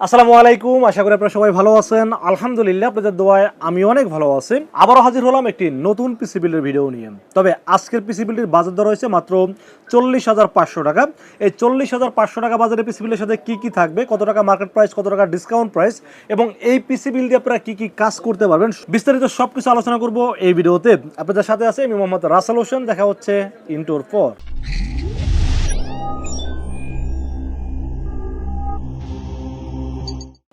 আসসালামু আলাইকুম, আশা করি আপনারা সবাই ভালো আছেন। আলহামদুলিল্লাহ, আপনাদের দোয়ায় আমি অনেক ভালো আছি। আবারও হাজির হলাম একটি নতুন পিসি বিল্ডের ভিডিও নিয়ে। তবে আজকের পিসি বিল্ডের বাজার দর রয়েছে মাত্র 40,500 টাকা। এই 40,500 টাকা বাজারে পিসি বিল্ডের সাথে কি কি থাকবে, কত টাকা মার্কেট প্রাইস, কত টাকা ডিসকাউন্ট প্রাইস এবং এই পিসি বিল দিয়ে আপনারা কি কি কাজ করতে পারবেন, বিস্তারিত সবকিছু আলোচনা করব এই ভিডিওতে। আপনাদের সাথে আছে আমি মোহাম্মদ রাসেল হোসেন। দেখা হচ্ছে ইন্টোর পর।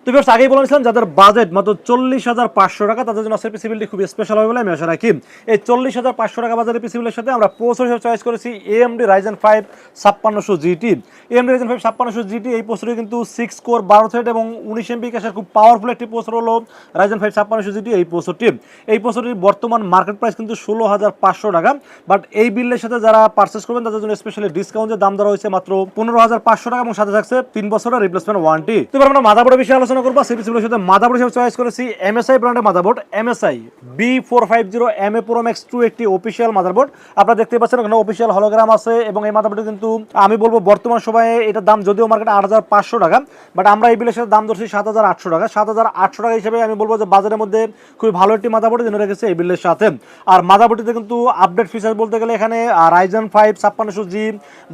তো ভিউয়ার্স, আগেই বলেছিলাম যাদের বাজেট মাত্র 40,500 টাকা তাদের জন্য আজকের পিসি বিলটি খুব স্পেশাল হবে বলে আমি আশা রাখি। এই 40,500 টাকা বাজারের পিসি বিলের সাথে আমরা প্রসেসর হিসেবে চয়েস করেছি AMD Ryzen 5 5600 GT। AMD Ryzen 5 5600 GT এই প্রসেসরটি কিন্তু 6 কোর 12 থ্রেড এবং 19 MB ক্যাশের খুব পাওয়ারফুল একটি প্রসেসর হলো Ryzen 5 5600 GT। এই প্রসেসরটির বর্তমান মার্কেট প্রাইস কিন্তু 16,500 টাকা। বাট এই বিলের সাথে যারা পারচেস করবেন তাদের জন্য স্পেশালি ডিসকাউন্টের দাম ধরা হয়েছে মাত্র 15,500 টাকা এবং সাথে থাকছে 3 বছরের রিপ্লেসমেন্ট ওয়ারেন্টি। তো এবার আমরা মাদারবোর্ডের বিষয়ে আলোচনা করব। সিপিসিগুলোর সাথে মাদারবোর্ড হিসেবে চয়েস করেছি MSI ব্র্যান্ডের motherboard MSI B450 MA Pro Max 2 একটি অফিশিয়াল মাদারবোর্ড। আপনারা দেখতে পাচ্ছেন ওখানে অফিশিয়াল হলোগ্রাম আছে এবং এই মাদারবোর্ডে কিন্তু আমি বলবো বর্তমান সময়ে এটার দাম যদিও মার্কেটে 8,500 টাকা, বাট আমরা এই বিলের সাথে দাম ধরছি 7,800 টাকা। 7,800 টাকা হিসেবে আমি বলবো যে বাজারের মধ্যে খুবই ভালো একটি মাদারবোর্ড জেনে রেখেছে এই বিলের সাথে। আর মাদারবোর্ডটিতে কিন্তু আপডেট ফিচার বলতে গেলে এখানে Ryzen 5 5600G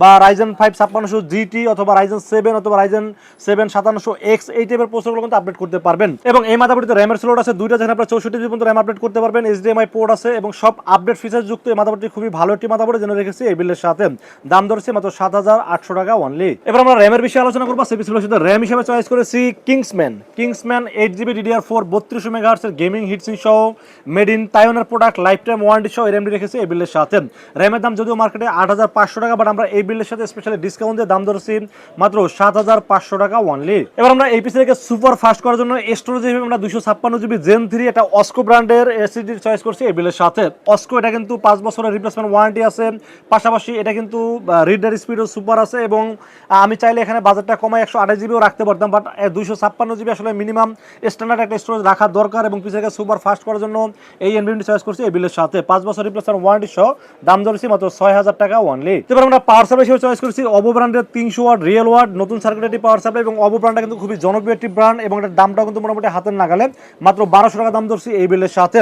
বা Ryzen 5 5600 GT অথবা Ryzen 7 অথবা Ryzen 7 5700X এই টাইপের প্রসেসরগুলো কিন্তু আপডেট করতে পারবেন। এবং এই মাদারবোর্ডে র‍্যামের স্লট আছে দুইটা, যেখানে আপনারা 64 জিবি পর্যন্ত র‍্যাম আপডেট করতে পারবেন। HDMI পোর্ট আছে এবং সব আপডেট ফিচার যুক্ত এই মাদারবোর্ডটি খুবই ভালো একটি মাদারবোর্ড জেনে রেখেছি এই বিলের সাথে। দাম ধরেছে মাত্র 7,800 টাকা অনলি। এবার আমরা র‍্যামের বিষয়ে আলোচনা করব। সিপিসিগুলোর সাথে র‍্যাম হিসেবে চয়েস করেছি কিংসম্যান 8GB DDR4 3200 MHz এর গেমিং হিটসিং সহ মেড ইন তাইওয়ানের প্রোডাক্ট, লাইফ টাইম ওয়ারেন্টি সহ এরএমডি রেখেছি এই বিলের সাথে। র‍্যামের দাম যদিও মার্কেটে 8,500 টাকা, বাট আমরা এই বিলের সাথে স্পেশালি ডিসকাউন্ট দিয়ে দাম ধরেছি মাত্র 7,500 টাকা অনলি। এবার আমরা এই পিসিটাকে সুপার ফাস্ট করার জন্য স্টোরেজ হিসেবে আমরা 256GB Zen 3 এটা অস্কো ব্র্যান্ডের এসএসডি চয়েস করছি এই বিলের সাথে। অস্কো এটা কিন্তু 5 বছরের রিপ্লেসমেন্ট ওয়ারেন্টি আছে, পাশাপাশি এটা কিন্তু রিডার স্পিডও সুপার আছে এবং আমি চাইলে এখানে বাজেটটা কমায় 128GBও রাখতে পারতাম, বাট 256GB আসলে মিনিমাম স্ট্যান্ডার্ড একটা স্টোরেজ রাখা দরকার এবং পিসিটাকে সুপার ফাস্ট করার জন্য এই এনভিএমডি চয়েস করছি এই বিলের সাথে। 5 বছর রিপ্লেসমেন্ট ওয়ারেন্টি সহ দাম ধরেছি মাত্র 6,000 টাকা অনলি। এবার আমরা পাওয়ার সাপ্লাই হিসেবে চয়েস করছি OVO ব্র্যান্ডের 300 ওয়াট রিয়েল ওয়াট নতুন সার্কিটের পাওয়ার সাপ্লাই এবং OVO ব্র্যান্ডটা কিন্তু খুবই জনপ্রিয় একটি ব্র্যান্ড এবং এটার দামটাও কিন্তু মোটামুটি হাতের নাগালে। মাত্র 1200 টাকা দাম ধরছি এই বিলের সাথে।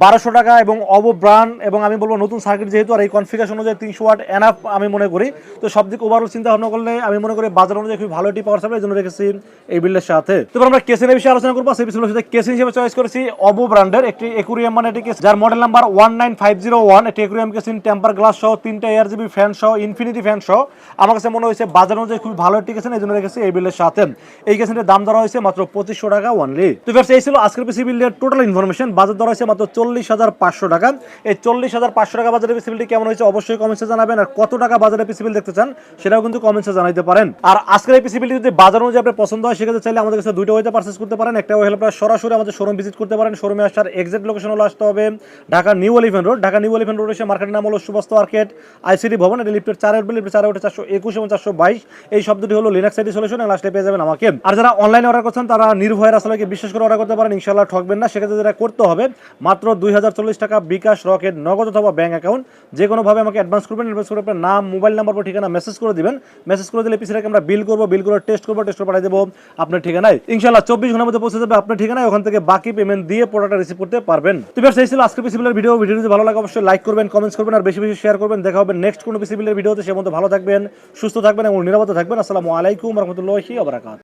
1200 টাকা এবং OVO ব্র্যান্ড এবং আমি বলবো নতুন সার্কিট যেহেতু আর এই কনফিগারেশন অনুযায়ী 300 ওয়াট এনাফ আমি মনে করি। তো সব দিক ওভারঅল চিন্তা ভাবনা করলে আমি মনে করি বাজার অনুযায়ী খুব ভালো একটি পাওয়ার সাপ্লাই জন্য রেখেছি এই বিলের সাথে। এবার আমরা কেসিনের বিষয়ে আলোচনা করবো। সেই বিষয়ের সাথে কেসিন হিসেবে চয়েস করেছি OVO ব্র্যান্ডের একটি একুরিয়াম মানে এটি কেস, যার মডেল নাম্বার 19501। একটি একুরিয়াম কেসিন, টেম্পার গ্লাস সহ 3টা ARGB ফ্যান সহ ইনফিনিটি ফ্যান সহ আমার কাছে মনে হয়েছে বাজার অনুযায়ী খুব ভালো একটি কেসিন, এই জন্য রেখেছি এই বিলের সাথে। এই কেসিনের দাম ধরা হয়েছে মাত্র 2500 টাকা অনলি। তো ভিউয়ার্স, এই ছিল আজকের পিসি বিলের টোটাল ইনফরমেশন। বাজার ধরা হয়েছে মাত্র 40,500 টাকা। এই 40,500 টাকা বাজারের পিসি বিলটি কেমন হয়েছে অবশ্যই কমেন্টসে জানাবেন, আর কত টাকা বাজারে পিসি বিল দেখতে চান সেটাও কিন্তু কমেন্টসে জানাইতে পারেন। আর আজকের এই পিসি বিলটি যদি বাজার অনুযায়ী আপনার পছন্দ হয় সেক্ষেত্রে চাইলে আমাদের কাছে দুইটা ওয়েতে পারচেজ করতে পারেন। একটা হলো আপনারা সরাসরি আমাদের শোরুম ভিজিট করতে পারেন। শোরুমে আসার এক্সাক্ট লোকেশন হলো আসতে হবে Dhaka new elephant road. Dhaka new elephant road এসে মার্কেটের নাম হলো সুবাস্ত মার্কেট ICD ভবন। এটা লিফটের 4 উঠবে, লিফটের 4 উঠে 421 এবং 422 এই শব্দটি হলো লিনাক্স আইডি সলিউশন, এবং লাস্টে পেয়ে যাবেন আমাকে। আর যারা অনলাইনে অর্ডার করছেন তারা নির্ভয়ের আসলে বিশ্বাস করে অর্ডার করতে পারেন, ইনশাআল্লাহ ঠকবেন না। সেক্ষেত্রে যেটা করতে হবে মাত্র 2040 টাকা বিকাশ, রকেট, নগদ অথবা ব্যাংক অ্যাকাউন্ট যে কোনোভাবে আমাকে অ্যাডভান্স করবেন। অ্যাডভান্স করে আপনার নাম, মোবাইল নাম্বার, ঠিকানা মেসেজ করে দিবেন। মেসেজ করে দিলে পিসিটাকে আমরা বিল করবো, বিল করে টেস্ট করবো, টেস্ট করে পাঠিয়ে দেবো আপনার ঠিকানায়। ইনশাআল্লাহ 24 ঘন্টার মধ্যে পৌঁছে যাবে আপনার ঠিকানায়। ওখান থেকে বাকি পেমেন্ট দিয়ে প্রোডাক্টটা রিসিভ করতে পারবেন। তো ভিউয়ার্স, এই ছিল আজকের পিসি বিলের ভিডিও। ভিডিও যদি ভালো লাগে অবশ্যই লাইক করবেন, কমেন্টস করবেন আর বেশি বেশি শেয়ার করবেন। দেখা হবে নেক্সট কোনো পিসি বিলের ভিডিওতে। সে মধ্যে ভালো থাকবেন, সুস্থ থাকবেন এবং নিরাপদে থাকবেন। আসসালামু আলাইকুম ওয়া রাহমাতুল্লাহি ওয়া বারাকাতুহু।